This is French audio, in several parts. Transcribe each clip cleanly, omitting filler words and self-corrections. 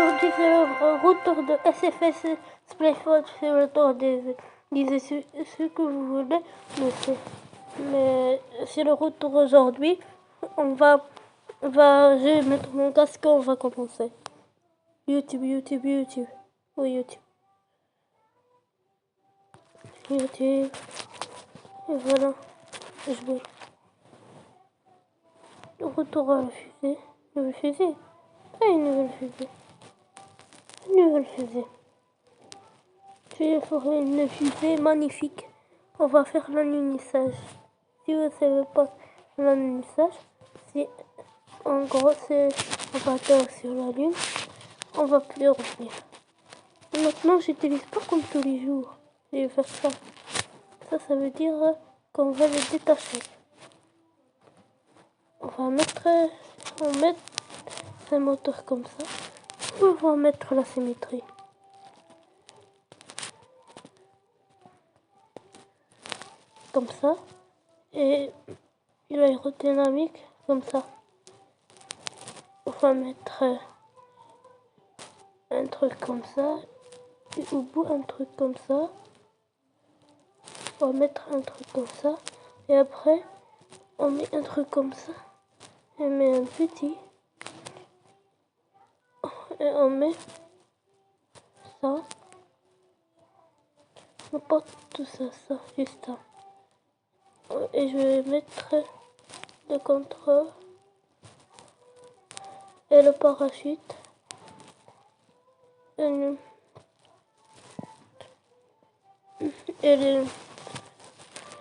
aujourd'hui c'est le retour de SFS Splayfoot, c'est le tour des... Disez ce que vous voulez, mais c'est le retour aujourd'hui. Je vais mettre mon casque et on va commencer. YouTube. Oui, YouTube. Et voilà. Je bouge. Retour à la fusée. Nouvelle fusée. Ah, une nouvelle fusée. Je vais faire une fusée magnifique. On va faire l'alunissage. Si vous ne savez pas l'alunissage, c'est en gros c'est on va atterrir sur la lune. On va plus revenir. Maintenant, j'utilise pas comme tous les jours. Je vais faire ça. Ça veut dire qu'on va le détacher. On mettre un moteur comme ça. On va mettre la symétrie. Comme ça. Et l'aérodynamique comme ça. On va mettre un truc comme ça. Et au bout, un truc comme ça. On va mettre un truc comme ça. Et après, on met un truc comme ça. Et on met un petit. Et on met ça. N'importe tout ça, juste ça. Et je vais mettre le contrôle et le parachute.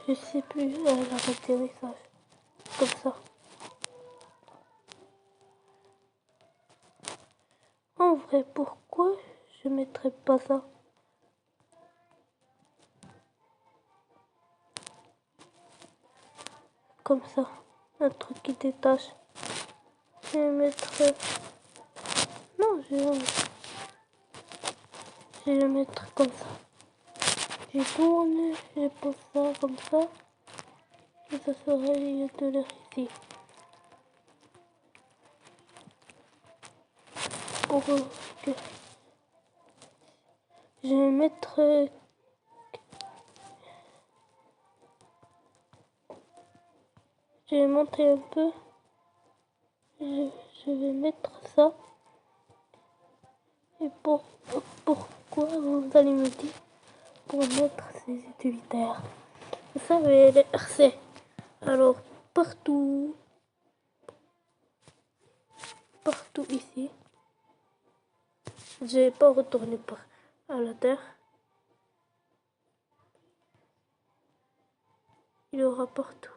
Je sais plus, l'atterrissage. Comme ça. En vrai, pourquoi je mettrais pas ça? Comme ça. Un truc qui détache. Je vais mettre... Non, je vais le mettre comme ça. Je tourne, je pose ça comme ça. Et ça serait lieu de l'air ici. Pour que je vais mettre... Je vais monter un peu. Je vais mettre ça. Et pourquoi vous allez me dire pour mettre ces utilitaires? Vous savez, les RC. Alors, partout ici. Je vais pas retourner à la terre. Il y aura partout.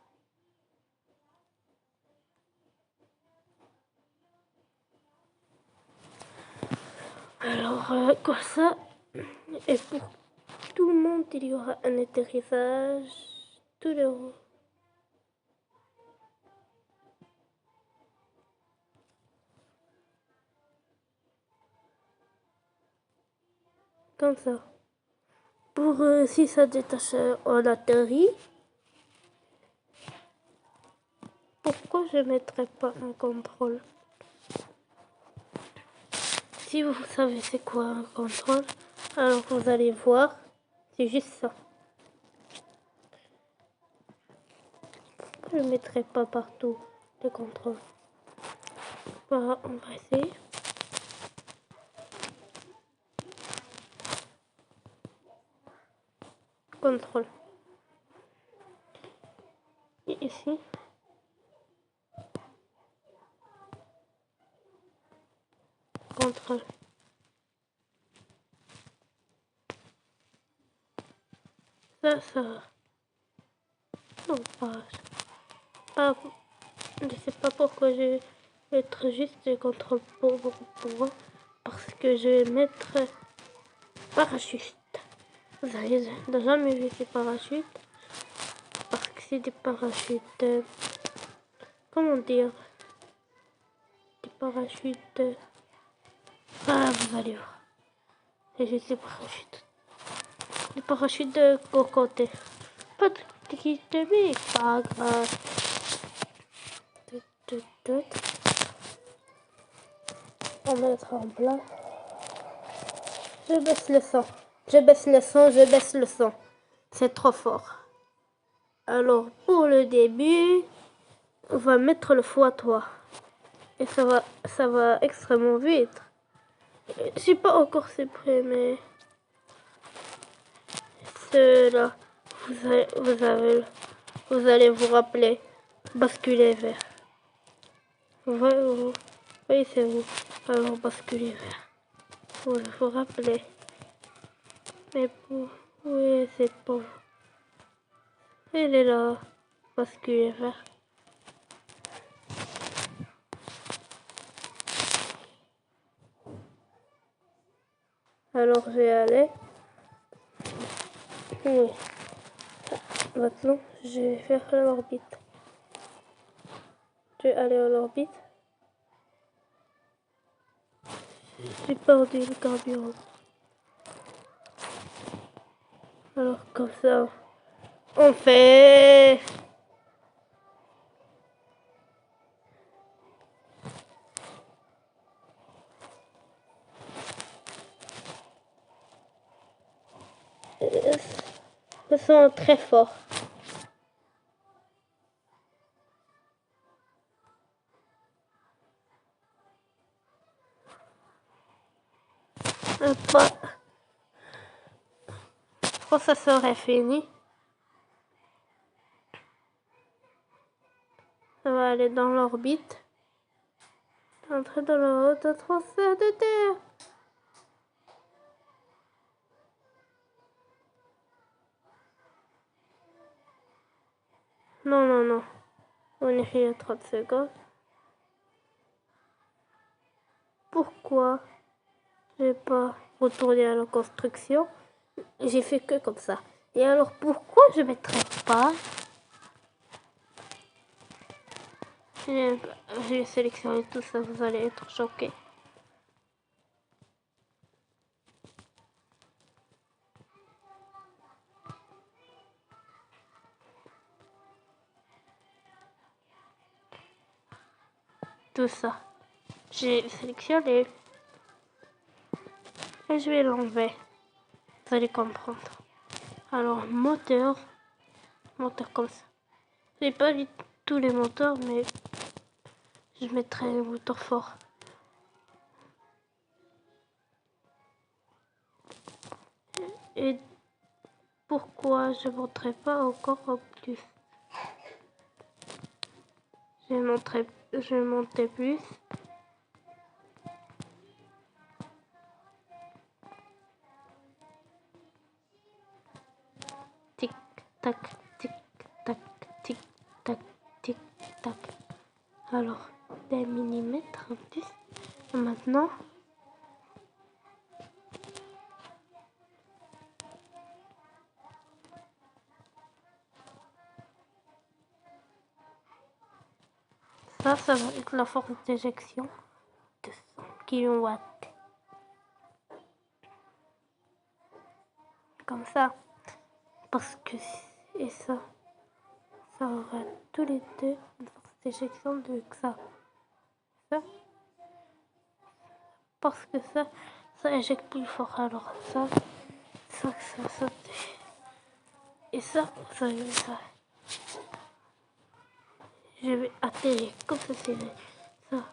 Alors, comme ça, et pour tout le monde, il y aura un atterrissage. Tout le monde. Comme ça. Pour si ça détache, on atterrit. Pourquoi je ne mettrais pas un contrôle? Si vous savez c'est quoi un contrôle, alors vous allez voir, c'est juste ça. Je ne mettrai pas partout le contrôle. Voilà, on va essayer. Contrôle. Et ici. Contrôle. Ça. Non, pas. Je sais pas pourquoi je vais mettre juste le contrôle pour parce que je vais mettre parachute. Vous avez jamais vu ces parachutes? Parce que c'est des parachutes. Comment dire? Des parachutes. Ah, vous allez voir. C'est juste des parachutes. Des parachutes de cocoté. Pas de qui te met, pas grave. On mettra en place. Je baisse le son. Je baisse le son, je baisse le son. C'est trop fort. Alors, pour le début, on va mettre le x3. Et ça va extrêmement vite. Je suis pas encore supprimé. Cela, vous allez vous rappeler. Basculer vers. Oui, c'est vous. Alors, basculer vers. Vous vous rappelez. Mais pour... Oui, c'est pour vous. Elle est là. Basculer vers. Alors, je vais aller. Oui. Maintenant, je vais faire l'orbite. Je vais aller à l'orbite. J'ai perdu le carburant. Alors, comme ça, on fait... Le son est très fort. Quand ça serait fini, ça va aller dans l'orbite. Entrer dans l'orbite de transfert de terre. Non, non, non. On est fait à 30 secondes. Pourquoi je vais pas retourner à la construction? J'ai fait que comme ça. Et alors pourquoi je mettrais pas? J'ai sélectionné tout ça, vous allez être choqués. Tout ça. J'ai sélectionné. Et je vais l'enlever. Vous allez comprendre. Alors, moteur comme ça. J'ai pas dit tous les moteurs, mais je mettrai les moteurs forts. Et pourquoi je ne montrerai pas encore en plus? Je vais monter plus. Tic, tac, tic, tac, tic, tac, tic, tac. Alors, des millimètres en plus. Et maintenant, ça va être la force d'éjection de 100 kW. Comme ça. Parce que, et ça aura tous les deux une force d'éjection de ça. Parce que ça éjecte plus fort. Alors ça. Et ça. Je vais atterrir comme ça, c'est ça.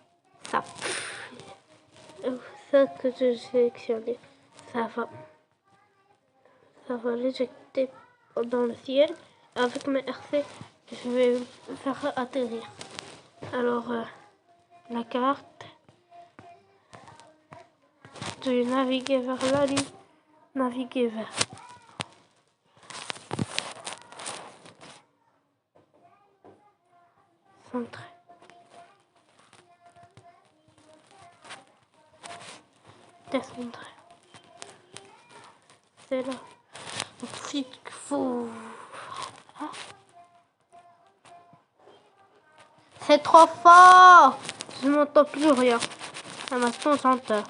Ça que j'ai sélectionné, ça va l'éjecter dans le ciel. Avec mes RC, je vais faire atterrir. Alors, la carte, je vais naviguer vers la Lune, naviguer vers. Centré. Décentré. C'est là. Ensuite, il faut... C'est trop fort! Je n'entends plus rien. Ah, maintenant, j'entends.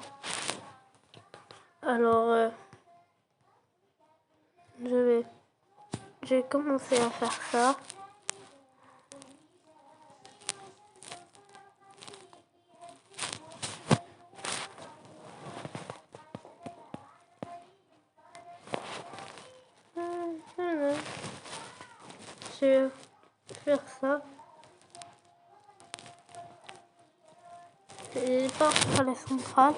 Alors, je vais commencer à faire ça. Je vais faire ça. Et pas à la centrale.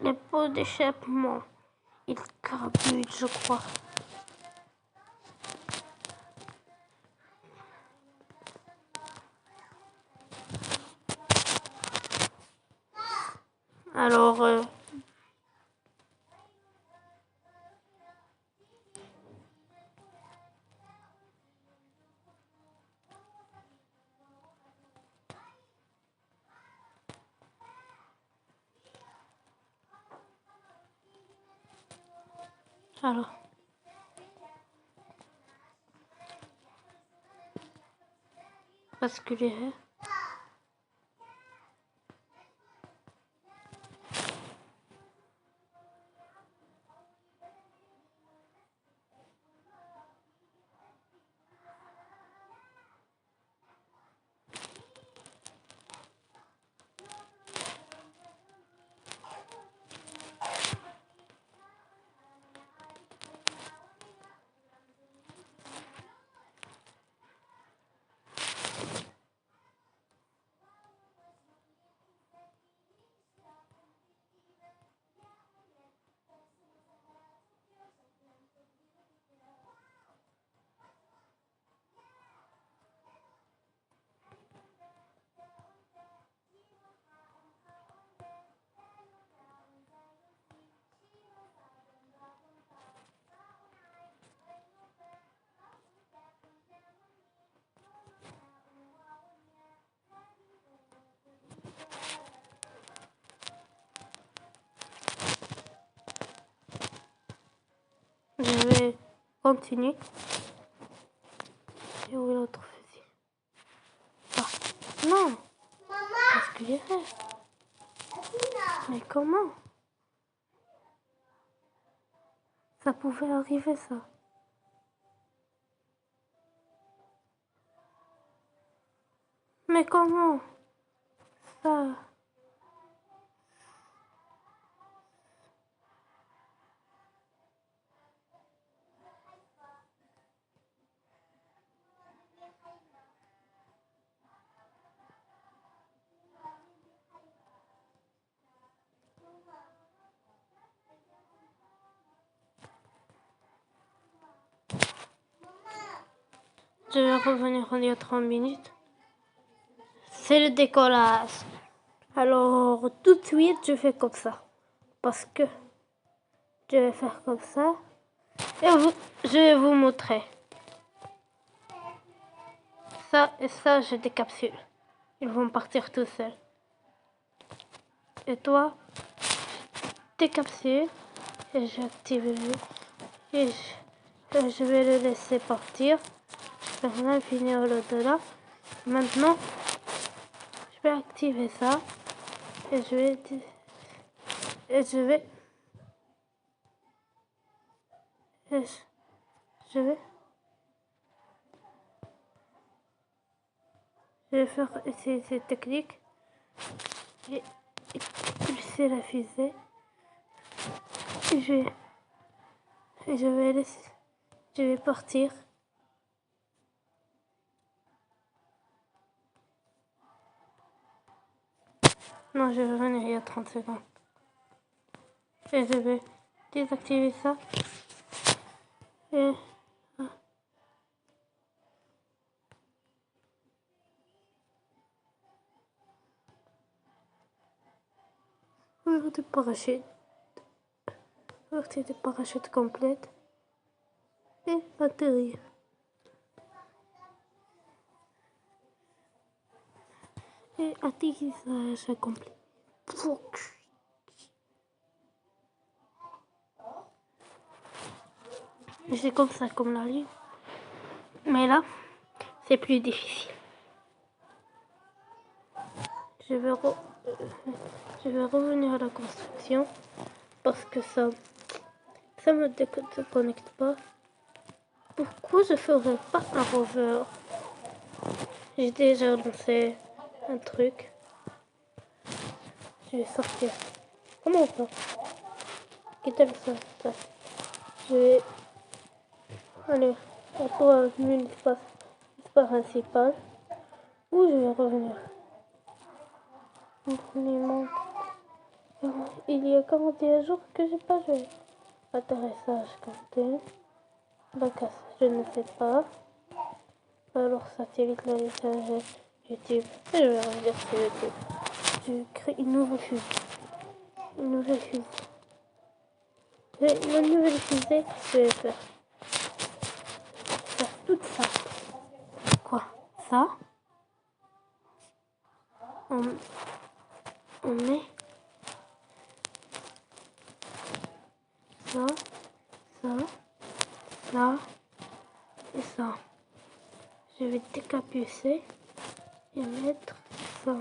Les pots d'échappement, ils carbutent, je crois. Alors, basculer. Je vais continuer. Et où est l'autre fusil? Ah, non! Basculer. Mais comment? Ça pouvait arriver, ça. Mais comment? Ça... Je vais revenir il y a 30 minutes. C'est le décollage. Alors, tout de suite, je fais comme ça. Parce que je vais faire comme ça. Et je vais vous montrer. Ça et ça, je décapsule. Ils vont partir tout seuls. Et toi, décapsule. Et j'active le... Et je vais le laisser partir. Vers l'infini au-delà. Maintenant, je vais activer ça. Et je vais... Et je vais... Et je vais... Je vais faire essayer cette technique et expulser la fusée. Et je vais laisser... Je vais partir. Non, je vais revenir il y a 30 secondes. Et je vais désactiver ça. Et... Ouvrir des parachutes. Ouvrir des parachutes complètes. Et atterrir. Et atterrissage accompli. C'est comme ça, comme la lune. Mais là, c'est plus difficile. Je vais revenir à la construction parce que ça me déconnecte pas. Pourquoi je ferais pas un rover? J'ai déjà lancé un truc. Je vais sortir. Comment on peut quitter le sol? Je vais aller retourner l'espace principal où je vais revenir. Il y a 41 jours que j'ai pas joué. Atterrissage 41. Bac je ne sais pas. Alors satellite l'atterrissage YouTube. Et je vais revenir sur YouTube. Je crée une nouvelle fusée. Une nouvelle fusée. La nouvelle fusée, je vais faire tout ça. Quoi? Ça? On met ça, ça, là et ça. Je vais décapucer et mettre ça.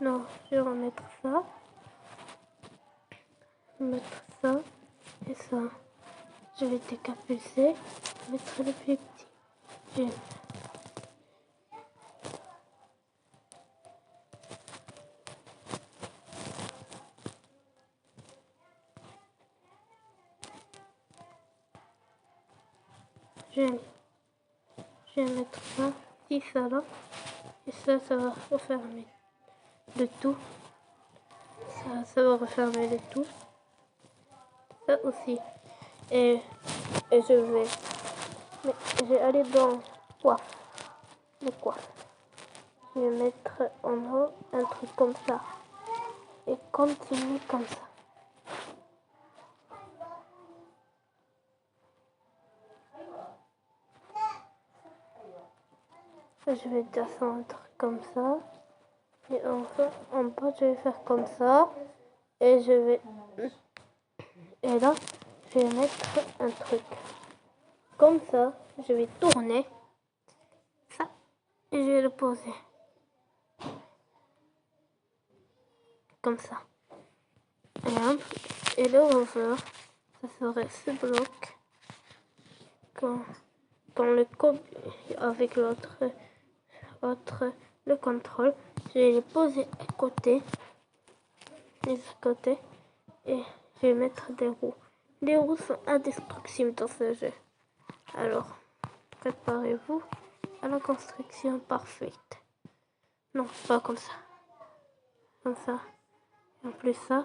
Non, je vais remettre ça. Mettre ça et ça. Je vais décapucer, mettre le plus petit. Je vais mettre ça, ici, ça là. Et ça va refermer le tout. Ça va refermer le tout. Ça aussi. Et je vais aller dans coiffe. Le coiffe. Je vais mettre en haut un truc comme ça. Et continuer comme ça. Je vais descendre comme ça. Et enfin, en bas, je vais faire comme ça. Et là, je vais mettre un truc. Comme ça, je vais tourner ça. Et je vais le poser. Comme ça. Et le rover, ça serait ce bloc. Quand le avec le contrôle, je vais les poser à côté, et je vais mettre des roues. Les roues sont indestructibles dans ce jeu. Alors, préparez-vous à la construction parfaite. Non, pas comme ça. Comme ça. Et en plus ça.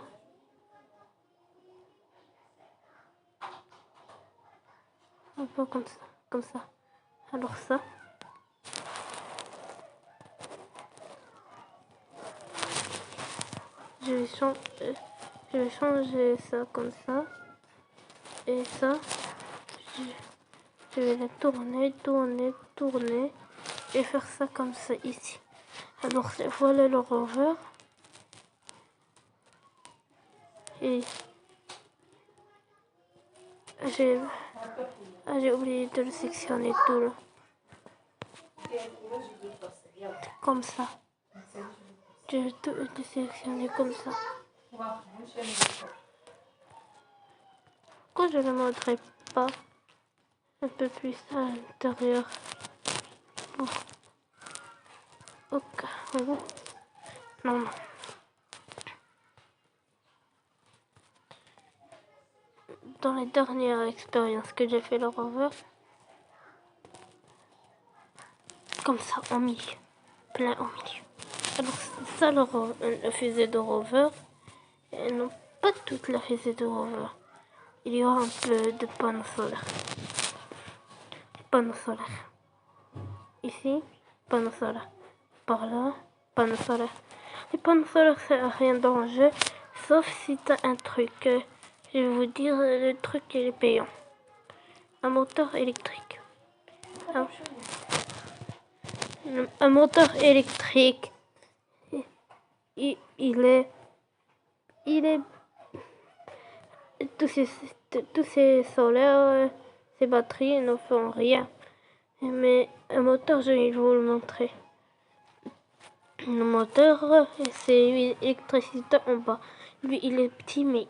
Un peu comme ça. Comme ça. Alors ça. Je vais changer ça comme ça. Et ça, je vais la tourner. Et faire ça comme ça ici. Alors voilà le rover. Et j'ai oublié de le sectionner tout là. Comme ça. Je vais tout le sélectionner comme ça. Pourquoi je ne le montrerai pas un peu plus à l'intérieur? Bon. Ok. Non. Dans les dernières expériences que j'ai fait le rover, comme ça, au milieu. Plein au milieu. Alors ça, la fusée de rover, et non pas toute la fusée de rover. Il y aura un peu de panneaux solaires. Panneaux solaires. Ici, panneaux solaires. Par là, panneaux solaires. Les panneaux solaires, c'est rien dans le jeu, sauf si t'as un truc. Je vais vous dire, le truc il est payant. Un moteur électrique. Un moteur électrique. Il est tous ces solaires, ces batteries ne font rien. Mais un moteur, je vais vous le montrer. Le moteur, c'est l'électricité en bas. Lui, il est petit, mais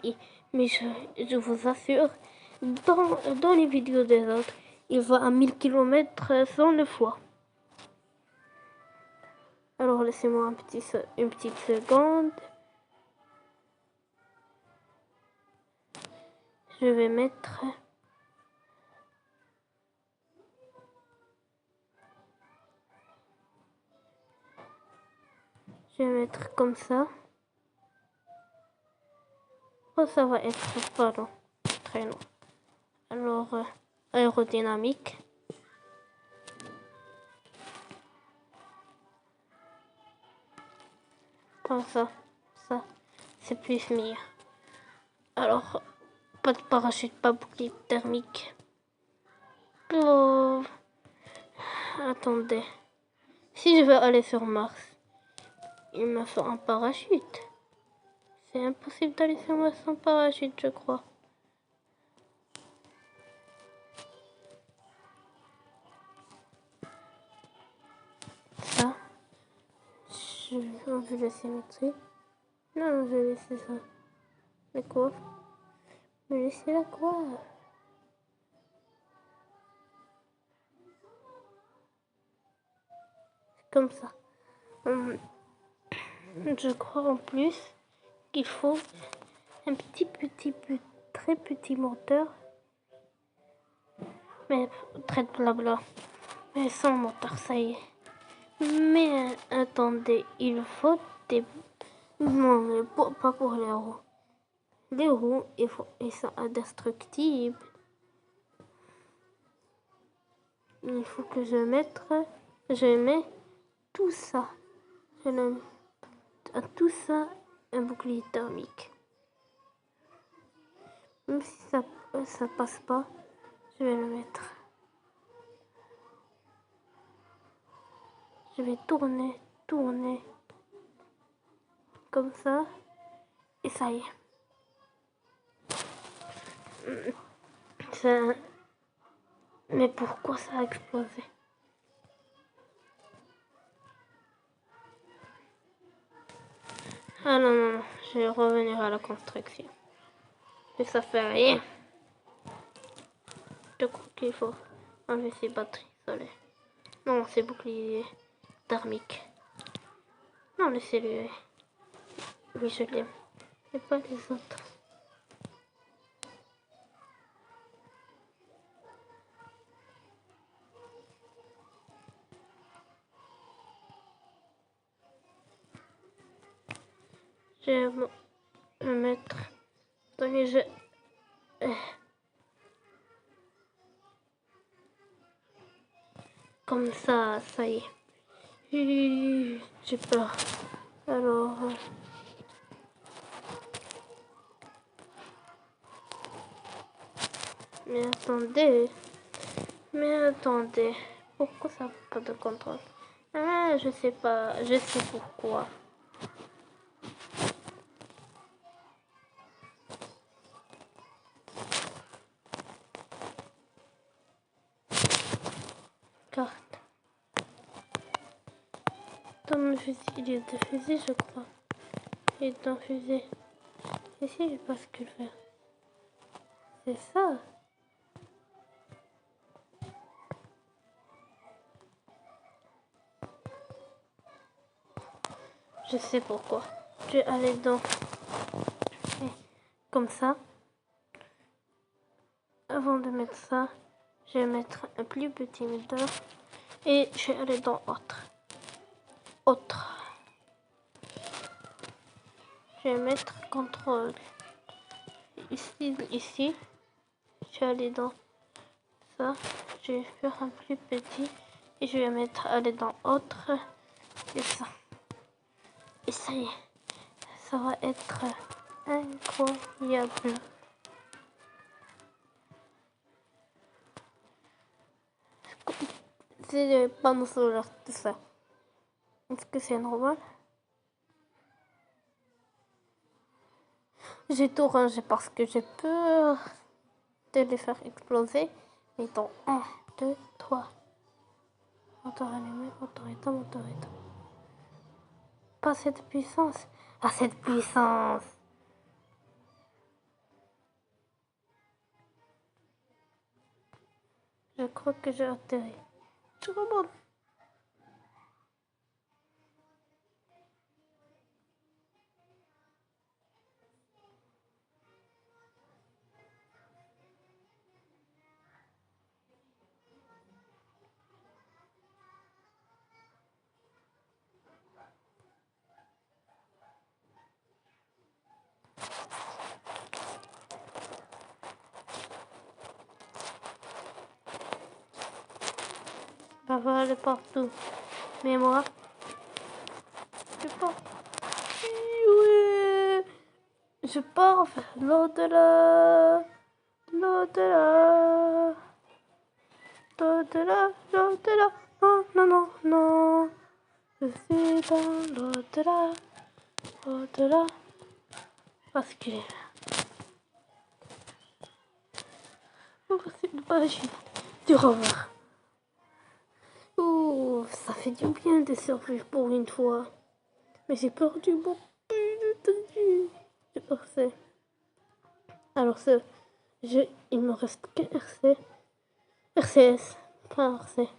je vous assure, dans les vidéos des autres, il va à 1000 km sans le foie. Alors, laissez-moi une petite seconde. Je vais mettre Je vais mettre comme ça. Oh, ça va être pas long, très long. Alors, aérodynamique. Comme ça, c'est plus mieux. Alors, pas de parachute, pas bouclier thermique. Oh, attendez. Si je veux aller sur Mars, il me faut un parachute. C'est impossible d'aller sur Mars sans parachute, je crois. Ça, je vais enlever la symétrie. Non, je vais laisser ça. La coiffe. Je vais laisser la coiffe. Comme ça. Je crois en plus qu'il faut un très petit moteur. Mais très blabla. Mais sans moteur, ça y est. Mais attendez, il faut des... Non, mais pas pour les roues. Les roues, ils sont indestructibles. Il faut que je mets tout ça. Je mets à tout ça un bouclier thermique. Même si ça passe pas, je vais le mettre. Je vais tourner comme ça et ça y est. Mais pourquoi ça a explosé? Ah non, non, non, je vais revenir à la construction. Mais ça fait rien. Je crois qu'il faut enlever ces batteries solaires. Non, ces boucliers thermiques. Non, laissez-le. Oui, je l'aime. Et pas les autres. Je vais me mettre dans les jeux. Comme ça y est. J'ai peur. Alors... Mais attendez. Pourquoi ça n'a pas de contrôle? Ah, je sais pas. Je sais pourquoi. Carte. Dans mon fusil, il y a deux fusils, je crois. Il est un fusil. Et si je bascule vers... C'est ça. Je sais pourquoi. Je vais aller dans... Comme ça. Avant de mettre ça, je vais mettre un plus petit moteur. Et je vais aller dans autre. Je vais mettre contrôle. Ici. Je vais aller dans ça. Je vais faire un plus petit. Et je vais aller dans autre. Et ça. Et ça y est. Ça va être incroyable. C'est les panneaux solaires, tout ça. Est-ce que c'est normal? J'ai tout rangé parce que j'ai peur de les faire exploser. Mais dans 1, 2, 3. Moteur allumé, moteur éteint, moteur éteint. Pas cette puissance. Ah, cette puissance. Je crois que j'ai atterri. Je remonte. ça va aller partout. Mais moi, je pars. Oui, je pars vers l'au-delà. L'au-delà. L'au-delà, l'au-delà. Non, non, non, non. Je suis dans l'au-delà. L'au-delà. Parce que c'est une page du rover. Ouh, ça fait du bien de survivre pour une fois. Mais j'ai perdu mon plus de tenue. J'ai RC. Alors il me reste qu'un RC. RCS, pas RC.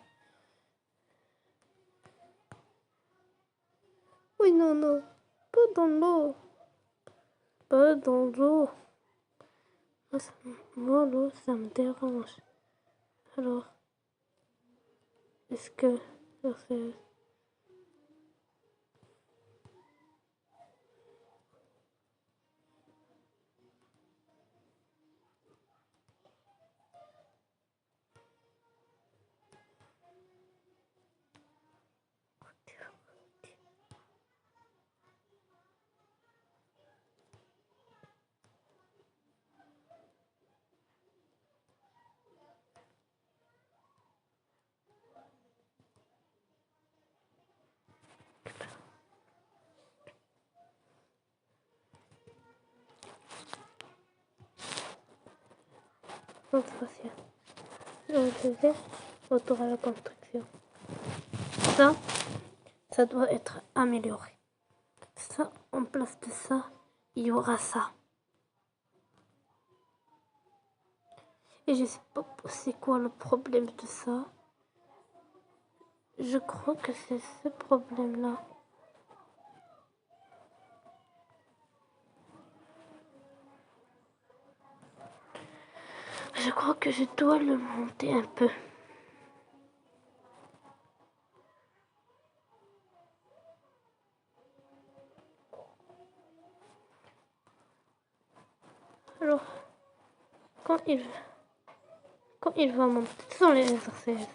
Oui, non, non. Pas dans l'eau. Pas dans l'eau. Moi, l'eau, ça me dérange. Alors, est-ce que RCS... Centre spatial. Le retour à la construction. Ça doit être amélioré. Ça, en place de ça, il y aura ça. Et je sais pas c'est quoi le problème de ça. Je crois que c'est ce problème-là. Je crois que je dois le monter un peu. Alors, quand il va monter sans les exercices,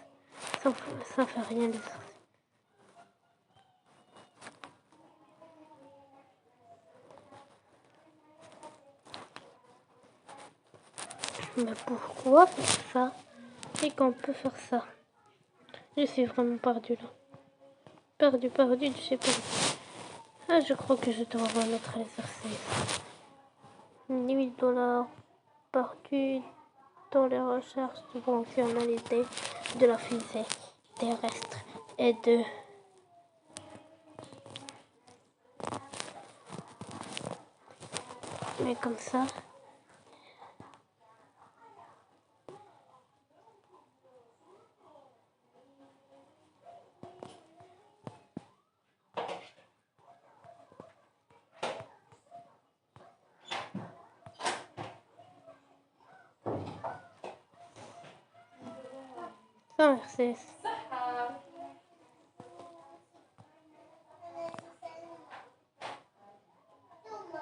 ça fait rien les exercices. Mais pourquoi faire ça et qu'on peut faire ça? Je suis vraiment perdu là. Perdu, je sais pas. Ah, je crois que je dois remettre l'exercice. 10 000 $ perdus dans les recherches de fonctionnalité de la fusée terrestre et de... Mais comme ça... Sans RCS.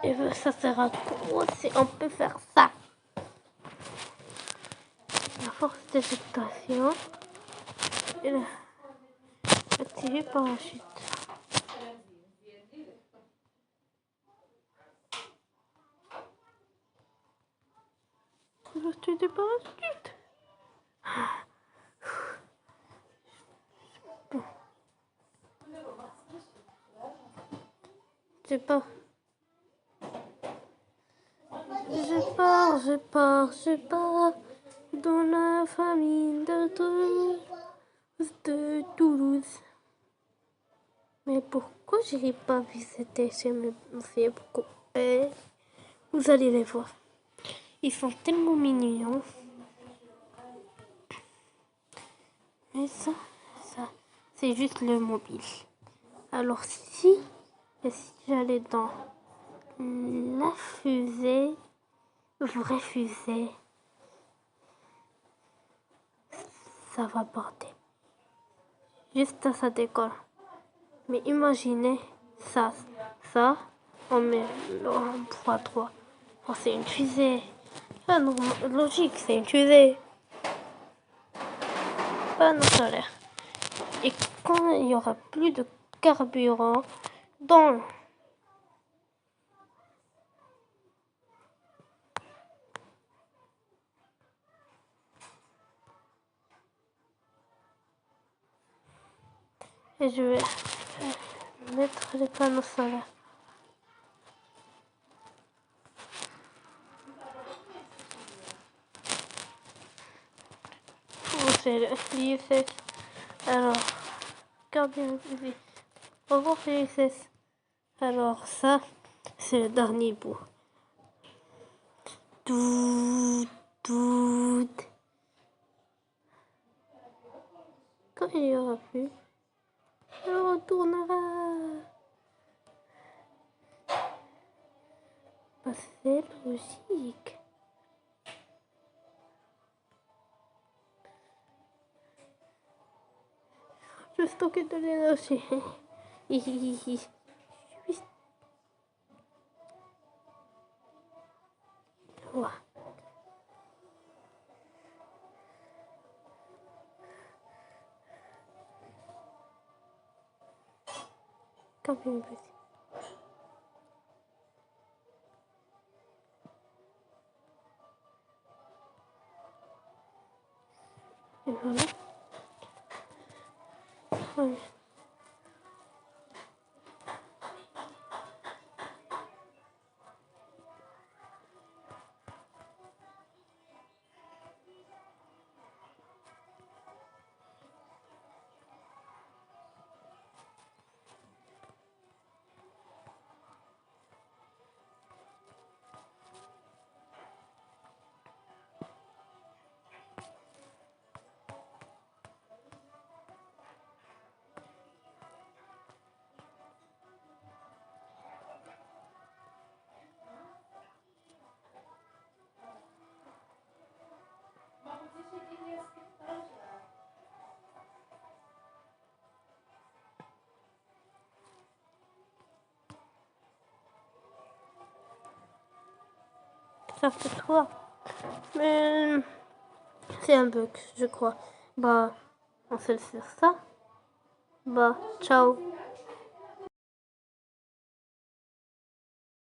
Et ça sert à quoi si on peut faire ça? La force d'éjectation et activer parachute. Activer des parachutes. Je pars. Je pars dans la famille de Toulouse. Mais pourquoi j'ai pas visité chez mes filles? Vous allez les voir. Ils sont tellement mignons. Mais ça, c'est juste le mobile. Alors si j'allais dans la fusée, vraie fusée, ça va porter. Juste à ça décolle. Mais imaginez ça, on met en x3. Oh, c'est une fusée. Ah non, logique, c'est une fusée. Panneau solaire. Et quand il y aura plus de carburant dans et je vais mettre les panneaux solaires. C'est l'ISS. Alors, regardez ici. On va voir l'ISS. Alors ça, c'est le dernier bout. Tout. Quand il y aura plus, on retournera. Bah, c'est logique. Je stocke de l'énergie. Voilà. Camping petit. Et voilà. Ouais. Ça fait 3. Mais c'est un bug, je crois. Bah, on se le sur ça. Bah, ciao.